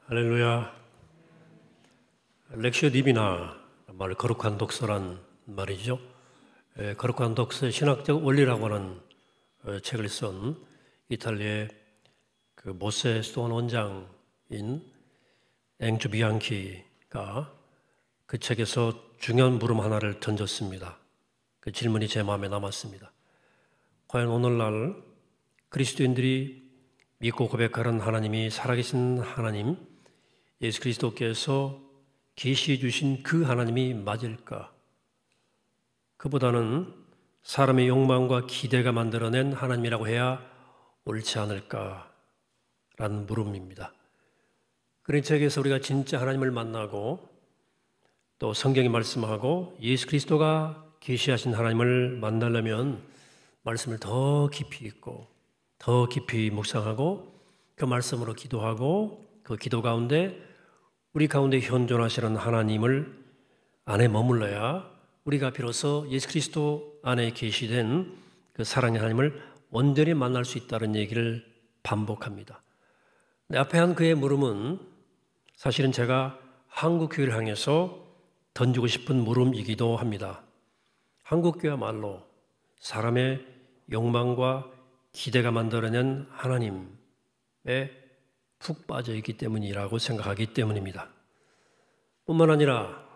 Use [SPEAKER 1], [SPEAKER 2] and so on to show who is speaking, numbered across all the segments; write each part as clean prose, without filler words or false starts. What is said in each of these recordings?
[SPEAKER 1] 할렐루야. 렉시오 디비나 말 거룩한 독서란 말이죠. 거룩한 독서의 신학적 원리라고 하는 책을 쓴 이탈리아의 그 모세 스톤 원장인 앵주 비앙키가 그 책에서 중요한 물음 하나를 던졌습니다. 그 질문이 제 마음에 남았습니다. 과연 오늘날 그리스도인들이 믿고 고백하는 하나님이 살아계신 하나님, 예수 그리스도께서 계시해 주신 그 하나님이 맞을까? 그보다는 사람의 욕망과 기대가 만들어낸 하나님이라고 해야 옳지 않을까라는 물음입니다. 그런 책에서 우리가 진짜 하나님을 만나고 또 성경이 말씀하고 예수 그리스도가 계시하신 하나님을 만나려면 말씀을 더 깊이 읽고 더 깊이 묵상하고 그 말씀으로 기도하고 그 기도 가운데 우리 가운데 현존하시는 하나님을 안에 머물러야 우리가 비로소 예수 그리스도 안에 계시된 그 사랑의 하나님을 온전히 만날 수 있다는 얘기를 반복합니다. 앞에 한 그의 물음은 사실은 제가 한국 교회를 향해서 던지고 싶은 물음이기도 합니다. 한국 교회야말로 사람의 욕망과 기대가 만들어낸 하나님에 푹 빠져 있기 때문이라고 생각하기 때문입니다. 뿐만 아니라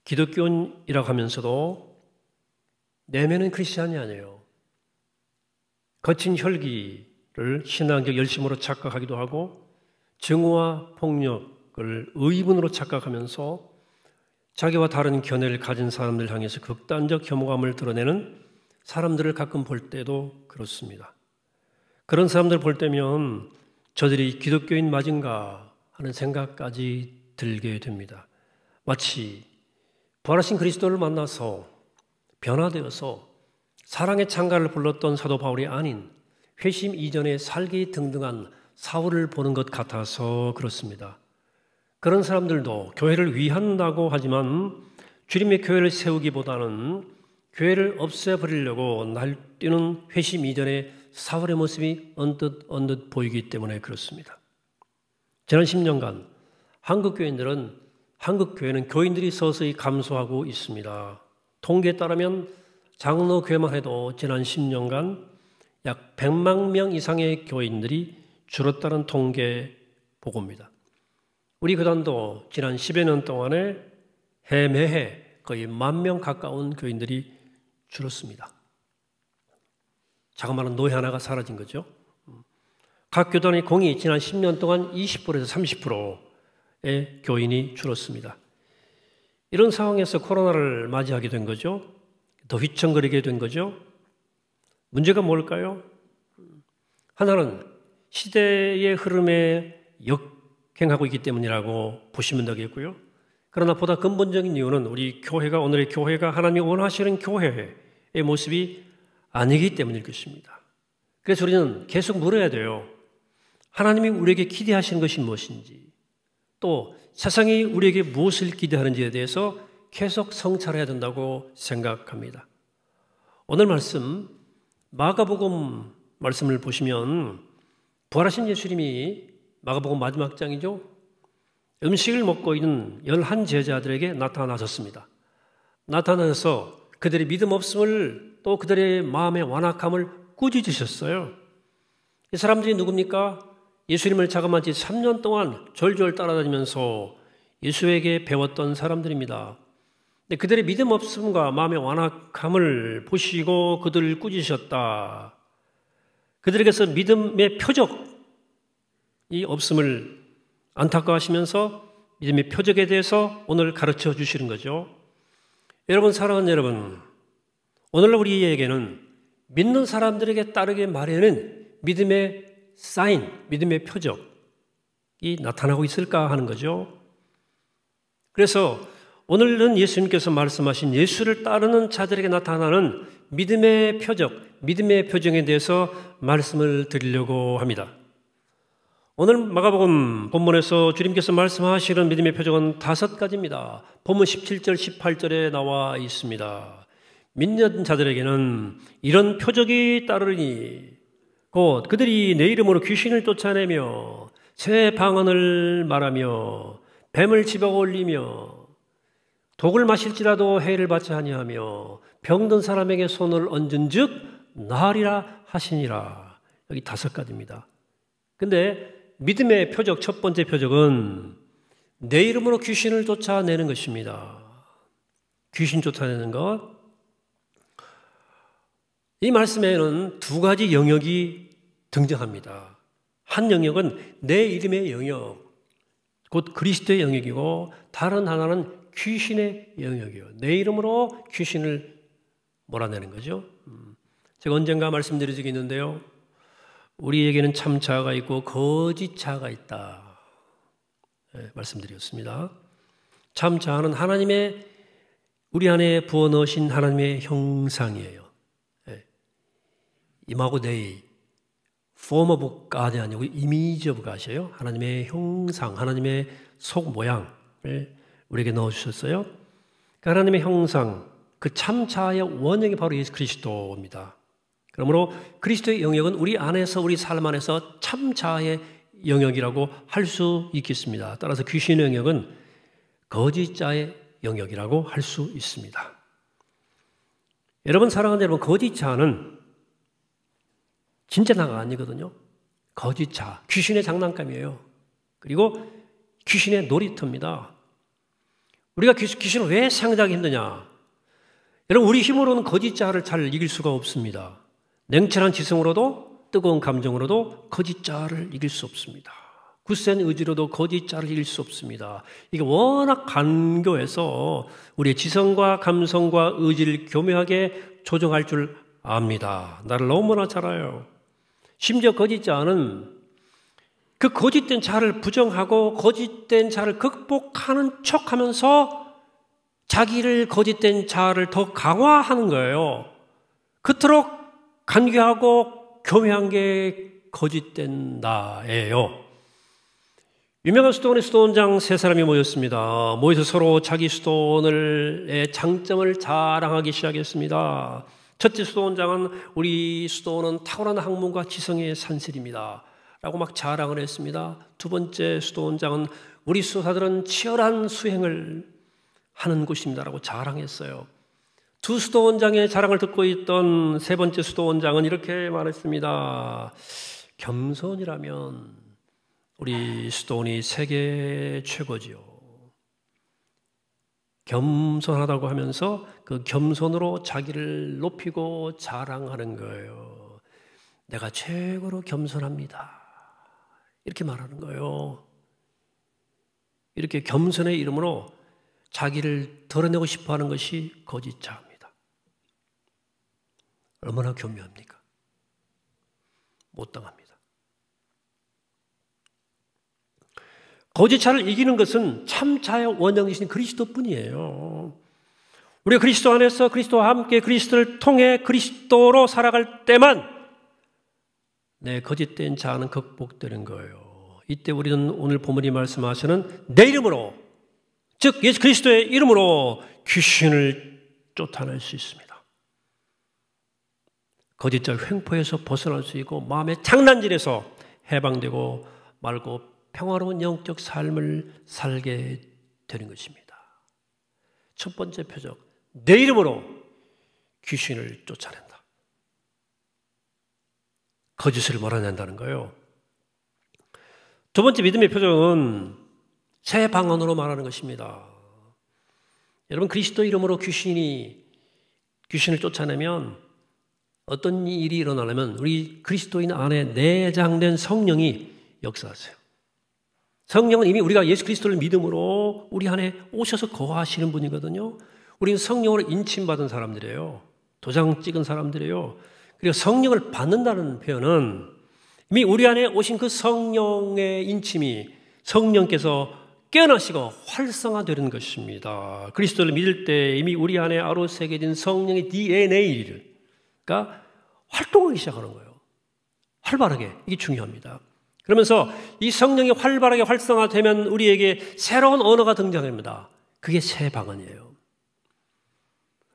[SPEAKER 1] 기독교인이라고 하면서도 내면은 크리스찬이 아니에요. 거친 혈기를 신앙적 열심으로 착각하기도 하고 증오와 폭력을 의분으로 착각하면서 자기와 다른 견해를 가진 사람들 향해서 극단적 혐오감을 드러내는 사람들을 가끔 볼 때도 그렇습니다. 그런 사람들 볼 때면 저들이 기독교인 맞은가 하는 생각까지 들게 됩니다. 마치 부활하신 그리스도를 만나서 변화되어서 사랑의 창가를 불렀던 사도 바울이 아닌 회심 이전에 살기 등등한 사울을 보는 것 같아서 그렇습니다. 그런 사람들도 교회를 위한다고 하지만 주님의 교회를 세우기보다는 교회를 없애버리려고 날뛰는 회심 이전의 사울의 모습이 언뜻 보이기 때문에 그렇습니다. 지난 10년간 한국교회는 교인들이 서서히 감소하고 있습니다. 통계에 따르면 장로교회만 해도 지난 10년간 약 100만 명 이상의 교인들이 줄었다는 통계 보고입니다. 우리 교단도 지난 10여 년 동안에 매해 거의 10,000명 가까운 교인들이 줄었습니다. 자그마한 노예 하나가 사라진 거죠. 각 교단의 공이 지난 10년 동안 20%에서 30%의 교인이 줄었습니다. 이런 상황에서 코로나를 맞이하게 된 거죠. 더 휘청거리게 된 거죠. 문제가 뭘까요? 하나는 시대의 흐름에 역행하고 있기 때문이라고 보시면 되겠고요. 그러나 보다 근본적인 이유는 오늘의 교회가 하나님이 원하시는 교회의 모습이 아니기 때문일 것입니다. 그래서 우리는 계속 물어야 돼요. 하나님이 우리에게 기대하시는 것이 무엇인지, 또 세상이 우리에게 무엇을 기대하는지에 대해서 계속 성찰해야 된다고 생각합니다. 오늘 말씀, 마가복음 말씀을 보시면 부활하신 예수님이 마가복음 마지막 장이죠. 음식을 먹고 있는 11 제자들에게 나타나셨습니다. 나타나서 그들의 믿음 없음을 또 그들의 마음의 완악함을 꾸짖으셨어요. 이 사람들이 누굽니까? 예수님을 자그마치 3년 동안 졸졸 따라다니면서 예수에게 배웠던 사람들입니다. 근데 그들의 믿음 없음과 마음의 완악함을 보시고 그들을 꾸짖으셨다. 그들에게서 믿음의 표적이 없음을 안타까워하시면서 믿음의 표적에 대해서 오늘 가르쳐 주시는 거죠. 여러분, 사랑하는 여러분, 오늘날 우리에게는 믿는 사람들에게 따르게 마련은 믿음의 사인, 믿음의 표적이 나타나고 있을까 하는 거죠. 그래서 오늘은 예수님께서 말씀하신 예수를 따르는 자들에게 나타나는 믿음의 표적, 믿음의 표정에 대해서 말씀을 드리려고 합니다. 오늘 마가복음 본문에서 주님께서 말씀하시는 믿음의 표적은 5가지입니다. 본문 17절, 18절에 나와 있습니다. 믿는 자들에게는 이런 표적이 따르니 곧 그들이 내 이름으로 귀신을 쫓아내며 새 방언을 말하며 뱀을 집어 올리며 독을 마실지라도 해를 받지 아니하며 병든 사람에게 손을 얹은즉 나으리라 하시니라. 여기 5가지입니다. 근데 믿음의 표적, 첫 번째 표적은 내 이름으로 귀신을 쫓아내는 것입니다. 귀신 쫓아내는 것. 이 말씀에는 2가지 영역이 등장합니다. 한 영역은 내 이름의 영역, 곧 그리스도의 영역이고, 다른 하나는 귀신의 영역이에요. 내 이름으로 귀신을 몰아내는 거죠. 제가 언젠가 말씀드린 적이 있는데요. 우리에게는 참 자아가 있고 거짓 자아가 있다. 네, 말씀드렸습니다. 참 자아는 하나님의 우리 안에 부어 넣으신 하나님의 형상이에요. 네. 임하고 데이, form of God이 아니고 image of God이에요. 하나님의 형상, 하나님의 속 모양을 우리에게 넣어주셨어요. 그러니까 하나님의 형상, 그 참 자아의 원형이 바로 예수 그리스도입니다. 그러므로 그리스도의 영역은 우리 안에서, 우리 삶 안에서 참 자아의 영역이라고 할 수 있겠습니다. 따라서 귀신의 영역은 거짓 자의 영역이라고 할 수 있습니다. 여러분, 사랑하는 여러분, 거짓 자는 진짜 나가 아니거든요. 거짓 자, 귀신의 장난감이에요. 그리고 귀신의 놀이터입니다. 우리가 귀신을 왜 상대하기 힘드냐? 여러분, 우리 힘으로는 거짓 자를 잘 이길 수가 없습니다. 냉철한 지성으로도 뜨거운 감정으로도 거짓 자를 이길 수 없습니다. 굳센 의지로도 거짓 자를 이길 수 없습니다. 이게 워낙 간교해서 우리의 지성과 감성과 의지를 교묘하게 조정할 줄 압니다. 나를 너무나 잘 알아요. 심지어 거짓 자는 그 거짓된 자를 부정하고 거짓된 자를 극복하는 척하면서 자기를 거짓된 자를 더 강화하는 거예요. 그토록 간교하고 교묘한 게 거짓된 나예요. 유명한 수도원의 수도원장 3사람이 모였습니다. 모여서 서로 자기 수도원의 장점을 자랑하기 시작했습니다. 첫째 수도원장은 우리 수도원은 탁월한 학문과 지성의 산실입니다 라고 막 자랑을 했습니다. 두 번째 수도원장은 우리 수도사들은 치열한 수행을 하는 곳입니다 라고 자랑했어요. 두 수도원장의 자랑을 듣고 있던 세 번째 수도원장은 이렇게 말했습니다. 겸손이라면 우리 수도원이 세계 최고지요. 겸손하다고 하면서 그 겸손으로 자기를 높이고 자랑하는 거예요. 내가 최고로 겸손합니다. 이렇게 말하는 거예요. 이렇게 겸손의 이름으로 자기를 드러내고 싶어 하는 것이 거짓자입니다. 얼마나 교묘합니까? 못 당합니다. 거짓자를 이기는 것은 참자의 원형이신 그리스도뿐이에요. 우리가 그리스도 안에서 그리스도와 함께 그리스도를 통해 그리스도로 살아갈 때만 내 거짓된 자아는 극복되는 거예요. 이때 우리는 오늘 본문이 말씀하시는 내 이름으로, 즉 예수 그리스도의 이름으로 귀신을 쫓아낼 수 있습니다. 거짓자 횡포에서 벗어날 수 있고 마음의 장난질에서 해방되고 말고 평화로운 영적 삶을 살게 되는 것입니다. 첫 번째 표적, 내 이름으로 귀신을 쫓아낸다. 거짓을 몰아낸다는 거예요. 두 번째 믿음의 표적은 새 방언으로 말하는 것입니다. 여러분, 그리스도 이름으로 귀신을 쫓아내면 어떤 일이 일어나려면 우리 그리스도인 안에 내장된 성령이 역사하세요. 성령은 이미 우리가 예수 그리스도를 믿음으로 우리 안에 오셔서 거하시는 분이거든요. 우리는 성령으로 인침받은 사람들이에요. 도장 찍은 사람들이에요. 그리고 성령을 받는다는 표현은 이미 우리 안에 오신 그 성령의 인침이 성령께서 깨어나시고 활성화되는 것입니다. 그리스도를 믿을 때 이미 우리 안에 아로 새겨진 성령의 DNA가 활동하기 시작하는 거예요. 활발하게. 이게 중요합니다. 그러면서 이 성령이 활발하게 활성화되면 우리에게 새로운 언어가 등장합니다. 그게 새 방언이에요.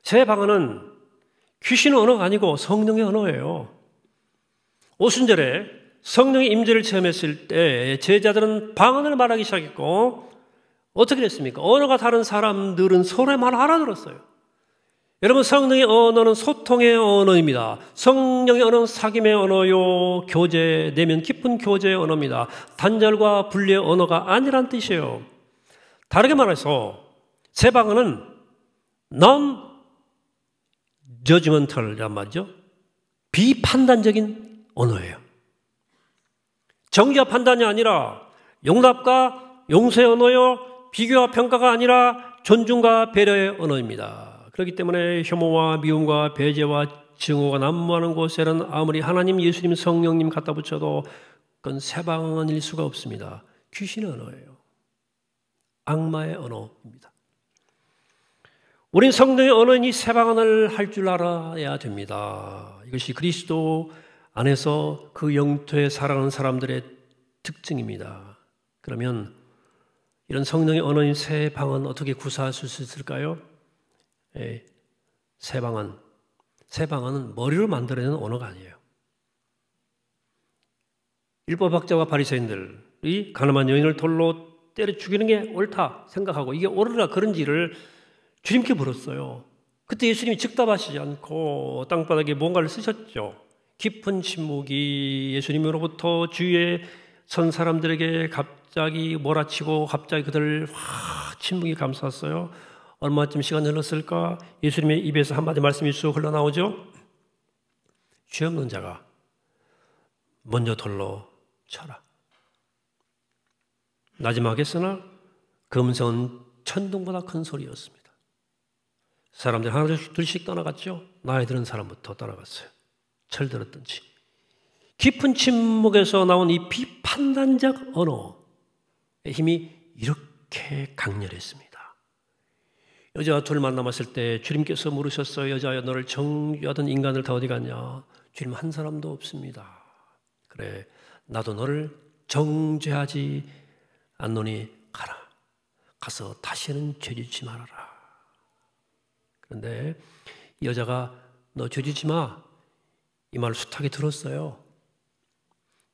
[SPEAKER 1] 새 방언은 귀신의 언어가 아니고 성령의 언어예요. 오순절에 성령의 임재를 체험했을 때 제자들은 방언을 말하기 시작했고 어떻게 됐습니까? 언어가 다른 사람들은 서로의 말을 알아들었어요. 여러분, 성령의 언어는 소통의 언어입니다. 성령의 언어는 사귐의 언어요, 교제, 내면 깊은 교제의 언어입니다. 단절과 분리의 언어가 아니란 뜻이에요. 다르게 말해서 새 방언은 non-judgmental이란 말이죠. 비판단적인 언어예요. 정죄와 판단이 아니라 용납과 용서의 언어요, 비교와 평가가 아니라 존중과 배려의 언어입니다. 그렇기 때문에 혐오와 미움과 배제와 증오가 난무하는 곳에는 아무리 하나님, 예수님, 성령님 갖다 붙여도 그건 새 방언일 수가 없습니다. 귀신의 언어예요. 악마의 언어입니다. 우린 성령의 언어이니 새 방언을 할 줄 알아야 됩니다. 이것이 그리스도 안에서 그 영토에 살아가는 사람들의 특징입니다. 그러면 이런 성령의 언어인 새 방언 어떻게 구사할 수 있을까요? 새 방언은 머리로 만들어내는 언어가 아니에요. 율법학자와 바리새인들이 가늠한 여인을 돌로 때려 죽이는 게 옳다 생각하고 이게 옳으라 그런지를 주님께 물었어요. 그때 예수님이 즉답하시지 않고 땅바닥에 뭔가를 쓰셨죠. 깊은 침묵이 예수님으로부터 주위에 선 사람들에게 갑자기 몰아치고 갑자기 그들을 침묵이 감쌌어요. 얼마쯤 시간이 흘렀을까? 예수님의 입에서 한마디 말씀이 쑥 흘러나오죠. 죄 없는 자가 먼저 돌로 쳐라. 나지막했으나 그 음성은 천둥보다 큰 소리였습니다. 사람들이 하나 둘씩 떠나갔죠. 나이 드는 사람부터 떠나갔어요. 철들었던지. 깊은 침묵에서 나온 이 비판단적 언어의 힘이 이렇게 강렬했습니다. 여자 둘 만남았을 때 주님께서 물으셨어요. 여자야, 너를 정죄하던 인간들 다 어디 갔냐? 주님, 한 사람도 없습니다. 그래, 나도 너를 정죄하지 않노니 가라. 가서 다시는 죄짓지 말아라. 그런데 이 여자가 너 죄짓지 마. 이 말을 숱하게 들었어요.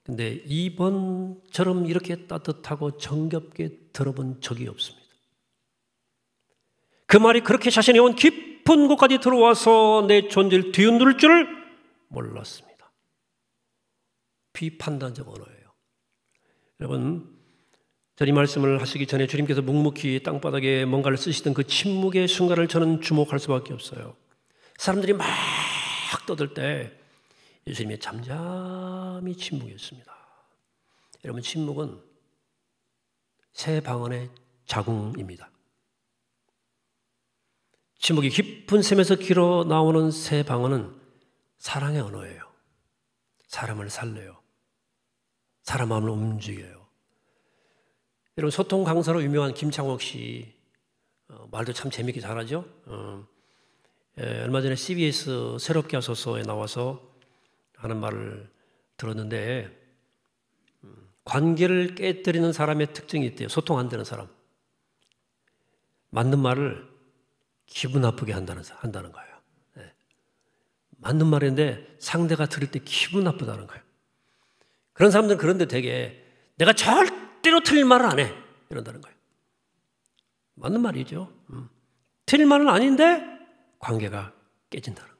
[SPEAKER 1] 근데 이번처럼 이렇게 따뜻하고 정겹게 들어본 적이 없습니다. 그 말이 그렇게 자신의 온 깊은 곳까지 들어와서 내 존재를 뒤흔들 줄을 몰랐습니다. 비판단적 언어예요. 여러분, 저는 이 말씀을 하시기 전에 주님께서 묵묵히 땅바닥에 뭔가를 쓰시던 그 침묵의 순간을 저는 주목할 수밖에 없어요. 사람들이 막 떠들 때 예수님이 잠잠히 침묵했습니다. 여러분, 침묵은 새 방언의 자궁입니다. 침묵이 깊은 샘에서 길어 나오는 새 방언은 사랑의 언어예요. 사람을 살려요. 사람 마음을 움직여요. 여러분, 소통 강사로 유명한 김창옥 씨 말도 참 재밌게 잘하죠. 얼마 전에 CBS 새롭게 하소서에 나와서 하는 말을 들었는데 관계를 깨뜨리는 사람의 특징이 있대요. 소통 안 되는 사람. 맞는 말을 기분 나쁘게 한다는 거예요. 네. 맞는 말인데 상대가 들을 때 기분 나쁘다는 거예요. 그런 사람들은 그런데 되게 내가 절대로 틀린 말을 안 해. 이런다는 거예요. 맞는 말이죠. 틀린 말은 아닌데 관계가 깨진다는 거예요.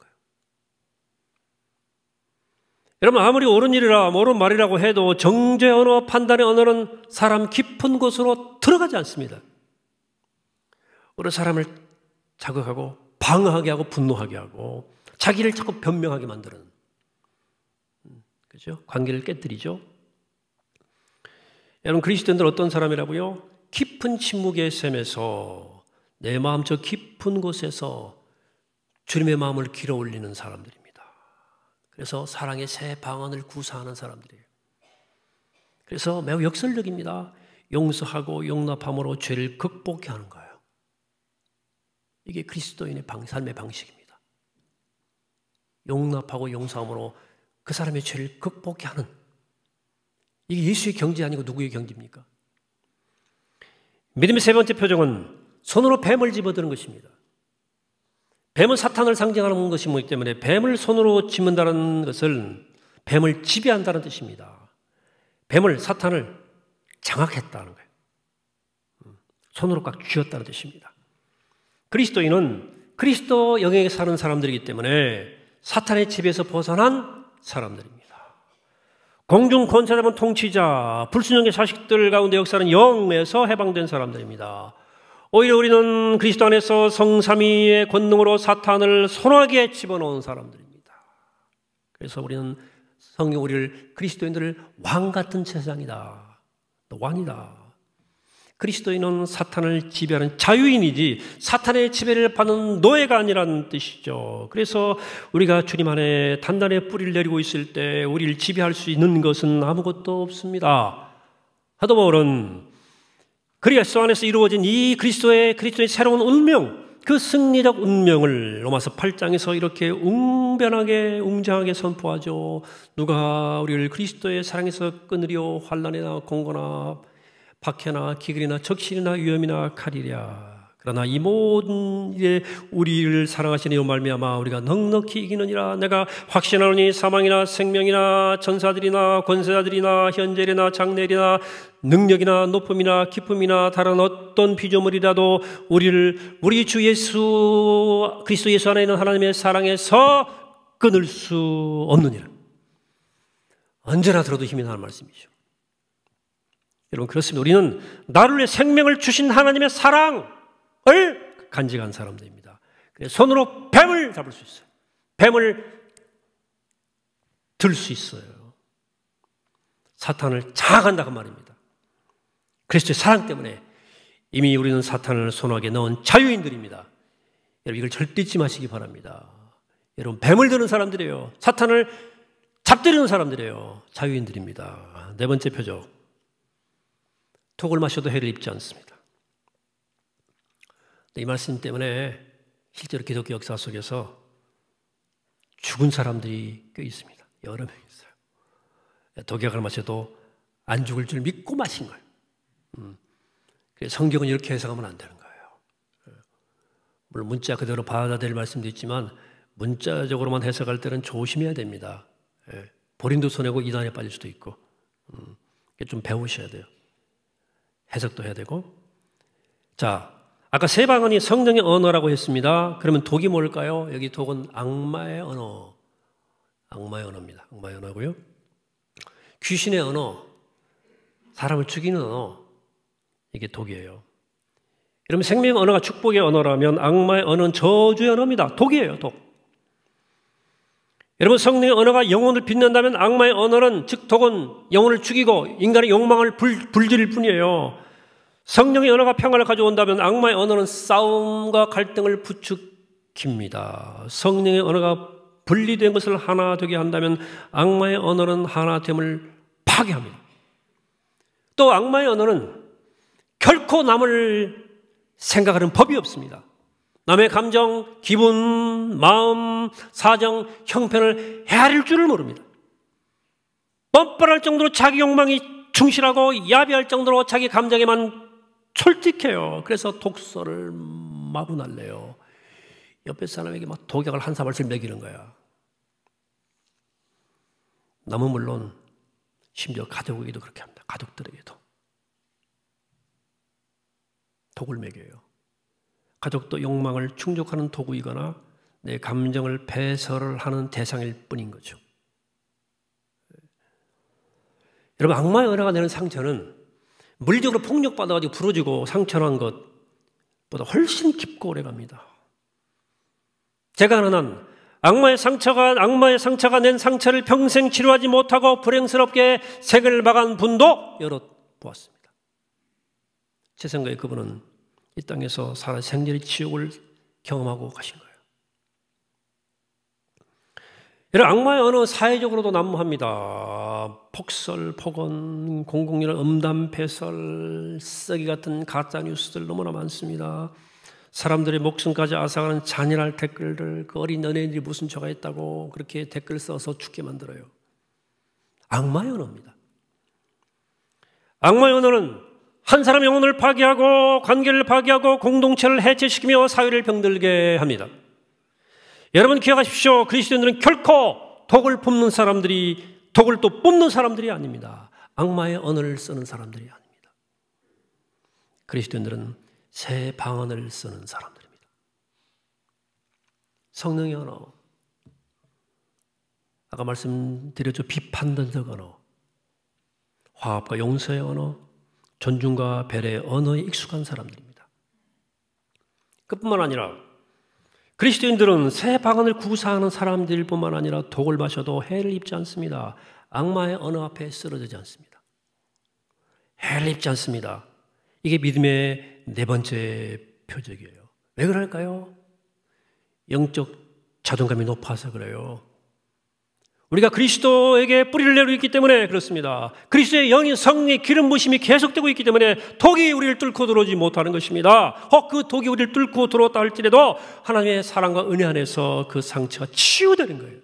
[SPEAKER 1] 여러분, 아무리 옳은 일이라 옳은 말이라고 해도 정죄 언어, 판단의 언어는 사람 깊은 곳으로 들어가지 않습니다. 오히려 사람을 자극하고 방어하게 하고 분노하게 하고 자기를 자꾸 변명하게 만드는, 그죠? 관계를 깨뜨리죠. 여러분, 그리스도인들 어떤 사람이라고요? 깊은 침묵의 샘에서 내 마음 저 깊은 곳에서 주님의 마음을 길어 올리는 사람들입니다. 그래서 사랑의 새 방언을 구사하는 사람들이에요. 그래서 매우 역설적입니다. 용서하고 용납함으로 죄를 극복해 하는 거예요. 이게 그리스도인의 삶의 방식입니다. 용납하고 용서함으로 그 사람의 죄를 극복해 하는, 이게 예수의 경지 아니고 누구의 경지입니까? 믿음의 세 번째 표정은 손으로 뱀을 집어드는 것입니다. 뱀은 사탄을 상징하는 것이기 때문에 뱀을 손으로 집는다는 것은 뱀을 지배한다는 뜻입니다. 뱀을, 사탄을 장악했다는 거예요. 손으로 꽉 쥐었다는 뜻입니다. 그리스도인은 그리스도 영역에 사는 사람들이기 때문에 사탄의 지배에서 벗어난 사람들입니다. 공중 권세 잡은 통치자, 불순종의 자식들 가운데 역사하는 영에서 해방된 사람들입니다. 오히려 우리는 그리스도 안에서 성삼위의 권능으로 사탄을 손아귀에 집어넣은 사람들입니다. 그래서 우리는 성경 우리를 그리스도인들을 왕 같은 세상이다. 너 왕이다. 그리스도인은 사탄을 지배하는 자유인이지 사탄의 지배를 받는 노예가 아니라는 뜻이죠. 그래서 우리가 주님 안에 단단히 뿌리를 내리고 있을 때 우리를 지배할 수 있는 것은 아무것도 없습니다. 사도 바울은 그리스도 안에서 이루어진 이 그리스도의 새로운 운명, 그 승리적 운명을 로마서 8장에서 이렇게 웅장하게 선포하죠. 누가 우리를 그리스도의 사랑에서 끊으려 환난이나 공고나 박해나 기근이나 적신이나 위험이나 칼이랴. 그러나 이 모든 일에 우리를 사랑하시는 이로 말미암아 우리가 넉넉히 이기느니라. 내가 확신하노니 사망이나 생명이나 천사들이나 권세자들이나 현재이나 장래이나 능력이나 높음이나 기쁨이나 다른 어떤 피조물이라도 우리 주 예수 그리스도 예수 안에 있는 하나님의 사랑에서 끊을 수 없느니라. 언제나 들어도 힘이 나는 말씀이죠. 여러분, 그렇습니다. 우리는 나를 위해 생명을 주신 하나님의 사랑을 간직한 사람들입니다. 그래서 손으로 뱀을 잡을 수 있어요. 뱀을 들 수 있어요. 사탄을 장악한다고 말입니다. 그리스도의 사랑 때문에 이미 우리는 사탄을 손아귀에 넣은 자유인들입니다. 여러분, 이걸 절대 잊지 마시기 바랍니다. 여러분, 뱀을 드는 사람들이에요. 사탄을 잡들이는 사람들이에요. 자유인들입니다. 네 번째 표적. 독을 마셔도 해를 입지 않습니다. 이 말씀 때문에 실제로 기독교 역사 속에서 죽은 사람들이 꽤 있습니다. 여러 명 있어요. 독약을 마셔도 안 죽을 줄 믿고 마신 거예요. 성경은 이렇게 해석하면 안 되는 거예요. 물론 문자 그대로 받아들일 말씀도 있지만 문자적으로만 해석할 때는 조심해야 됩니다. 본인도 손해고 이단에 빠질 수도 있고 좀 배우셔야 돼요. 해석도 해야 되고. 자, 아까 세 방언이 성령의 언어라고 했습니다. 그러면 독이 뭘까요? 여기 독은 악마의 언어. 악마의 언어입니다. 악마의 언어고요. 귀신의 언어, 사람을 죽이는 언어, 이게 독이에요. 여러분, 생명의 언어가 축복의 언어라면 악마의 언어는 저주의 언어입니다. 독이에요, 독. 여러분, 성령의 언어가 영혼을 빛낸다면 악마의 언어는, 즉 독은 영혼을 죽이고 인간의 욕망을 불질일 뿐이에요. 성령의 언어가 평화를 가져온다면 악마의 언어는 싸움과 갈등을 부추깁니다. 성령의 언어가 분리된 것을 하나 되게 한다면 악마의 언어는 하나됨을 파괴합니다. 또 악마의 언어는 결코 남을 생각하는 법이 없습니다. 남의 감정, 기분, 마음, 사정, 형편을 헤아릴 줄을 모릅니다. 뻔뻔할 정도로 자기 욕망이 충실하고 야비할 정도로 자기 감정에만 솔직해요. 그래서 독소를 마구 날래요. 옆에 사람에게 막 독약을 한 사발씩 먹이는 거야. 남은 물론 심지어 가족에게도 그렇게 합니다. 가족들에게도 독을 먹여요. 가족도 욕망을 충족하는 도구이거나 내 감정을 배설을 하는 대상일 뿐인 거죠. 여러분, 악마의 언어가 내는 상처는 물리적으로 폭력받아가지고 부러지고 상처난 것보다 훨씬 깊고 오래갑니다. 제가 아는 한 악마의 상처가 낸 상처를 평생 치료하지 못하고 불행스럽게 색을 박은 분도 여러 보았습니다. 제 생각에 그분은 이 땅에서 살아 생전의 지옥을 경험하고 가신 거예요. 여러분, 악마의 언어 사회적으로도 난무합니다. 폭설, 폭언, 공공연한 음담, 패설, 쓰기 같은 가짜 뉴스들 너무나 많습니다. 사람들의 목숨까지 앗아가는 잔인한 댓글들, 그 어린 연예인들이 무슨 죄가 있다고 그렇게 댓글 써서 죽게 만들어요. 악마의 언어입니다. 악마의 언어는 한 사람의 영혼을 파괴하고 관계를 파괴하고 공동체를 해체시키며 사회를 병들게 합니다. 여러분 기억하십시오. 그리스도인들은 결코 독을 뿜는 사람들이 독을 또 뿜는 사람들이 아닙니다. 악마의 언어를 쓰는 사람들이 아닙니다. 그리스도인들은 새 방언을 쓰는 사람들입니다. 성령의 언어, 아까 말씀드렸죠. 비판론적 언어, 화합과 용서의 언어, 존중과 배려의 언어에 익숙한 사람들입니다. 그뿐만 아니라 그리스도인들은 새 방언을 구사하는 사람들뿐만 아니라 독을 마셔도 해를 입지 않습니다. 악마의 언어 앞에 쓰러지지 않습니다. 해를 입지 않습니다. 이게 믿음의 네 번째 표적이에요. 왜 그럴까요? 영적 자존감이 높아서 그래요. 우리가 그리스도에게 뿌리를 내리고 있기 때문에 그렇습니다. 그리스도의 영인 성령의 기름 부으심이 계속되고 있기 때문에 독이 우리를 뚫고 들어오지 못하는 것입니다. 혹 그 독이 우리를 뚫고 들어왔다 할지라도 하나님의 사랑과 은혜 안에서 그 상처가 치유되는 거예요.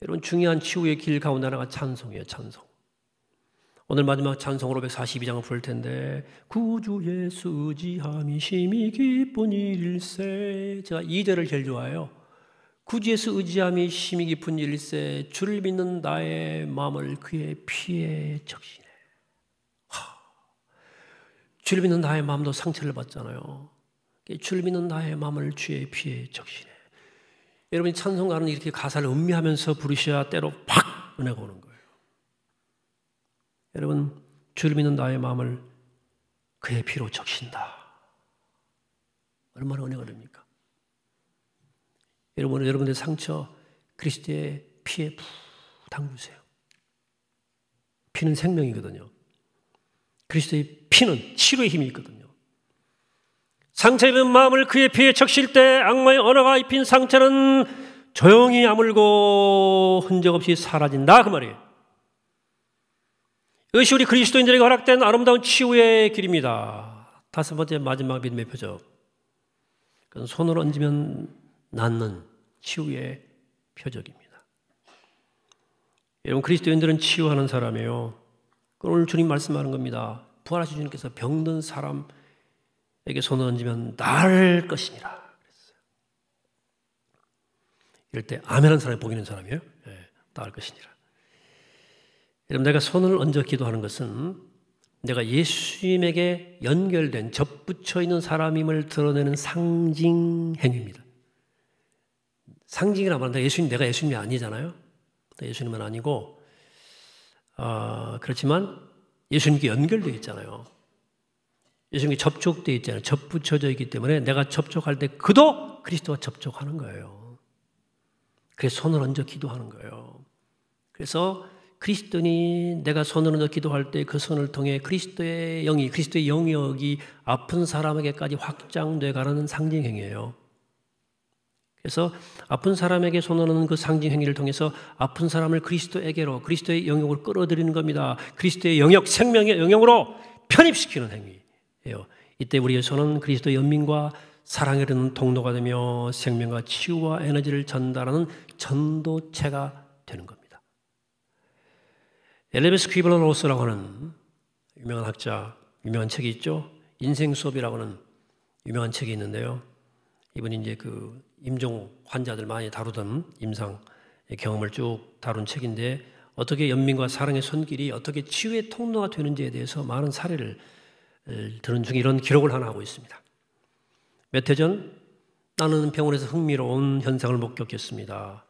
[SPEAKER 1] 여러분, 중요한 치유의 길 가운데 하나가 찬송이에요. 찬송. 오늘 마지막 찬송으로 542장을 부를 텐데, 구주 예수 의지함이 심히 기쁜 일일세. 제가 2절을 제일 좋아해요. 구주 예수 의지함이 심히 깊은 일일세. 주를 믿는 나의 마음을 그의 피에 적시네. 주를 믿는 나의 마음도 상처를 받잖아요. 주를 믿는 나의 마음을 주의 피에 적시네. 여러분이 찬송가는 이렇게 가사를 음미하면서 부르셔야 때로 팍 은혜가 오는 거예요. 여러분, 주를 믿는 나의 마음을 그의 피로 적신다. 얼마나 은혜가 됩니까? 여러분의 상처 그리스도의 피에 푹 담그세요. 피는 생명이거든요. 그리스도의 피는 치료의 힘이 있거든요. 상처 입은 마음을 그의 피에 적실 때 악마의 언어가 입힌 상처는 조용히 아물고 흔적 없이 사라진다, 그 말이에요. 이것이 우리 그리스도인들에게 허락된 아름다운 치유의 길입니다. 5번째 마지막 믿음의 표적. 그건 손을 얹으면 낫는 치유의 표적입니다. 여러분, 그리스도인들은 치유하는 사람이에요. 오늘 주님 말씀하는 겁니다. 부활하신 주님께서 병든 사람에게 손을 얹으면 나을 것이니라 그랬어요. 이럴 때 아멘한 사람이 복 있는 사람이에요. 네, 나을 것이니라. 여러분, 내가 손을 얹어 기도하는 것은 내가 예수님에게 연결된 접붙여 있는 사람임을 드러내는 상징 행위입니다. 상징이라 말한다. 내가 예수님이 아니잖아요. 예수님은 아니고, 그렇지만 예수님께 연결되어 있잖아요. 예수님께 접촉되어 있잖아요. 접붙여져 있기 때문에 내가 접촉할 때 그도 그리스도와 접촉하는 거예요. 그래서 손을 얹어 기도하는 거예요. 그래서 그리스도인이 내가 손을 얹어 기도할 때 그 손을 통해 그리스도의 영역이 아픈 사람에게까지 확장돼 가는 상징 행위예요. 그래서 아픈 사람에게 손을 얹는 그 상징 행위를 통해서 아픈 사람을 그리스도에게로, 그리스도의 영역으로 끌어들이는 겁니다. 그리스도의 영역, 생명의 영역으로 편입시키는 행위예요. 이때 우리의 손은 그리스도의 연민과 사랑에 이르는 통로가 되며 생명과 치유와 에너지를 전달하는 전도체가 되는 겁니다. 엘리베스 퀴블러 로스라고 하는 유명한 학자, 유명한 책이 있죠. 인생 수업이라고 하는 유명한 책이 있는데요. 이분이 이제 그 임종 환자들 많이 다루던 임상 경험을 쭉 다룬 책인데, 어떻게 연민과 사랑의 손길이 어떻게 치유의 통로가 되는지에 대해서 많은 사례를 들은 중에 이런 기록을 하나 하고 있습니다. 몇 해 전 나는 병원에서 흥미로운 현상을 목격했습니다.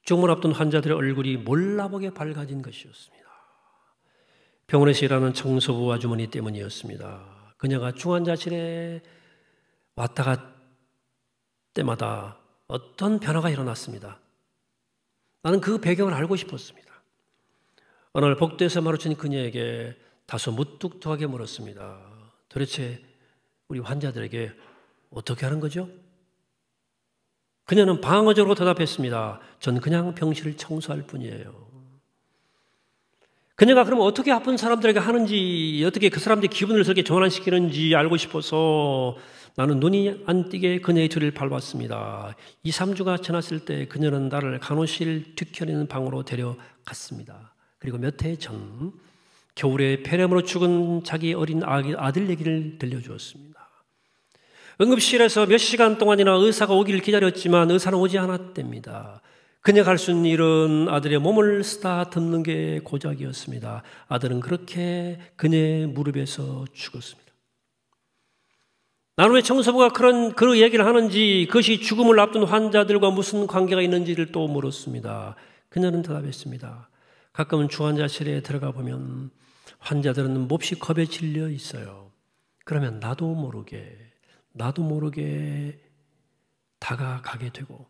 [SPEAKER 1] 죽음을 앞둔 환자들의 얼굴이 몰라보게 밝아진 것이었습니다. 병원에서 일하는 청소부 아주머니 때문이었습니다. 그녀가 중환자실에 왔다가 때마다 어떤 변화가 일어났습니다. 나는 그 배경을 알고 싶었습니다. 어느 날 복도에서 마주친 그녀에게 다소 무뚝뚝하게 물었습니다. 도대체 우리 환자들에게 어떻게 하는 거죠? 그녀는 방어적으로 대답했습니다. 전 그냥 병실을 청소할 뿐이에요. 그녀가 그럼 어떻게 아픈 사람들에게 하는지, 어떻게 그 사람들의 기분을 그렇게 전환시키는지 알고 싶어서 나는 눈이 안 띄게 그녀의 뒤를 밟았습니다. 2, 3주가 지났을 때 그녀는 나를 간호실 뒤편에 있는 방으로 데려갔습니다. 그리고 몇 해 전 겨울에 폐렴으로 죽은 자기 어린 아들 얘기를 들려주었습니다. 응급실에서 몇 시간 동안이나 의사가 오기를 기다렸지만 의사는 오지 않았답니다. 그녀가 할 수 있는 일은 아들의 몸을 쓰다듬는 게 고작이었습니다. 아들은 그렇게 그녀의 무릎에서 죽었습니다. 나는 왜 청소부가 그 얘기를 하는지, 그것이 죽음을 앞둔 환자들과 무슨 관계가 있는지를 또 물었습니다. 그녀는 대답했습니다. 가끔은 중환자실에 들어가 보면 환자들은 몹시 겁에 질려 있어요. 그러면 나도 모르게 다가가게 되고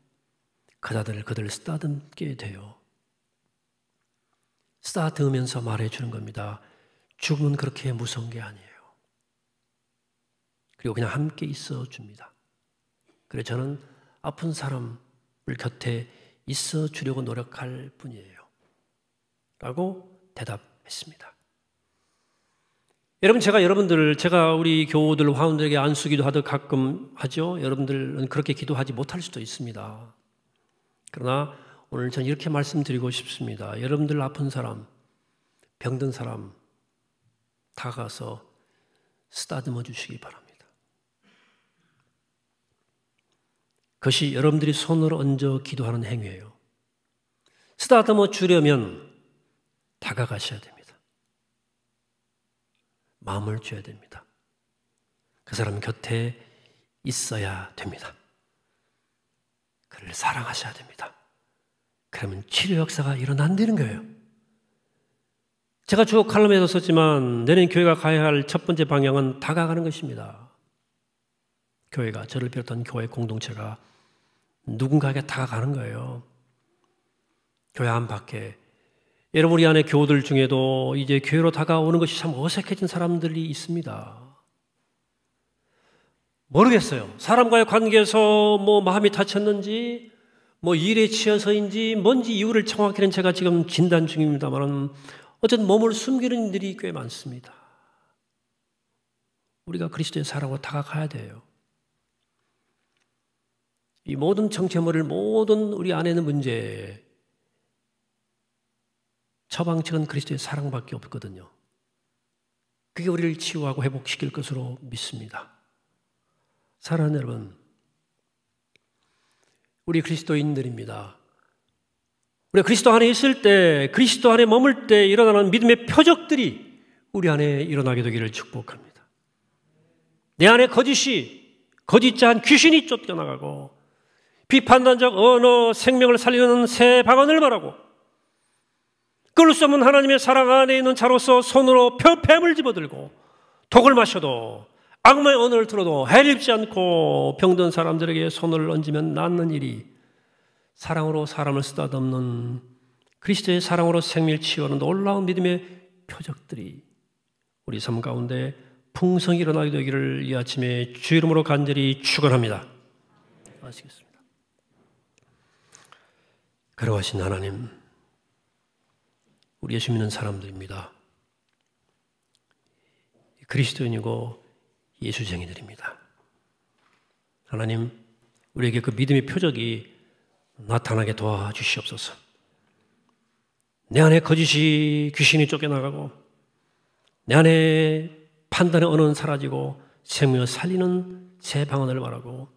[SPEAKER 1] 그들을 쓰다듬게 돼요. 쓰다듬으면서 말해주는 겁니다. 죽음은 그렇게 무서운 게 아니에요. 그리고 그냥 함께 있어 줍니다. 그래서 저는 아픈 사람을 곁에 있어 주려고 노력할 뿐이에요. 라고 대답했습니다. 여러분, 제가 우리 교우들, 화원들에게 안수기도 하듯 가끔 하죠. 여러분들은 그렇게 기도하지 못할 수도 있습니다. 그러나 오늘 저는 이렇게 말씀드리고 싶습니다. 여러분들 아픈 사람, 병든 사람 다가가서 쓰다듬어 주시기 바랍니다. 그것이 여러분들이 손을 얹어 기도하는 행위예요. 쓰다듬어 주려면 다가가셔야 됩니다. 마음을 줘야 됩니다. 그 사람 곁에 있어야 됩니다. 그를 사랑하셔야 됩니다. 그러면 치료 역사가 일어난다는 거예요. 제가 쭉 칼럼에도 썼지만 내년 교회가 가야 할 첫 번째 방향은 다가가는 것입니다. 교회가, 저를 비롯한 교회 공동체가 누군가에게 다가가는 거예요. 교회 안팎에. 여러분, 우리 안에 교우들 중에도 이제 교회로 다가오는 것이 참 어색해진 사람들이 있습니다. 모르겠어요. 사람과의 관계에서 마음이 다쳤는지, 일에 치여서인지, 뭔지 이유를 정확히는 제가 지금 진단 중입니다만, 어쨌든 몸을 숨기는 일이 꽤 많습니다. 우리가 그리스도의 사랑으로 다가가야 돼요. 이 모든 정체모를, 모든 우리 안에 있는 문제, 처방책은 그리스도의 사랑밖에 없거든요. 그게 우리를 치유하고 회복시킬 것으로 믿습니다. 사랑하는 여러분, 우리 그리스도인들입니다. 우리가 그리스도 안에 있을 때, 그리스도 안에 머물 때 일어나는 믿음의 표적들이 우리 안에 일어나게 되기를 축복합니다. 내 안에 거짓자한 귀신이 쫓겨나가고 비판단적 언어, 생명을 살리는 새 방언을 말하고 끌 수 없는 하나님의 사랑 안에 있는 자로서 손으로 뱀을 집어들고 독을 마셔도 악마의 언어를 들어도 해를 입지 않고 병든 사람들에게 손을 얹으면 낫는 일이 사랑으로 사람을 쓰다듬는 그리스도의 사랑으로 생명을 치유하는 놀라운 믿음의 표적들이 우리 삶 가운데 풍성히 일어나게 되기를 이 아침에 주 이름으로 간절히 축원합니다. 아시겠습니다. 거룩하신 하나님, 우리 예수 믿는 사람들입니다. 그리스도인이고 예수쟁이들입니다. 하나님, 우리에게 그 믿음의 표적이 나타나게 도와주시옵소서. 내 안에 거짓이, 귀신이 쫓겨나가고 내 안에 판단의 언어는 사라지고 생명을 살리는 새 방언을 말하고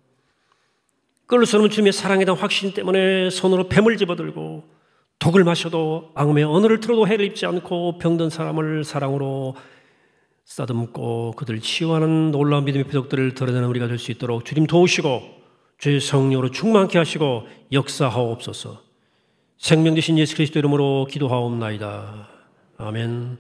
[SPEAKER 1] 끌 수 없는 주님의 사랑에 대한 확신 때문에 손으로 뱀을 집어들고 독을 마셔도 악마의 언어를 들어도 해를 입지 않고 병든 사람을 사랑으로 쓰다듬고 그들을 치유하는 놀라운 믿음의 표적들을 드러내는 우리가 될 수 있도록 주님 도우시고 주의 성령으로 충만케 하시고 역사하옵소서. 생명 되신 예수 그리스도 이름으로 기도하옵나이다. 아멘.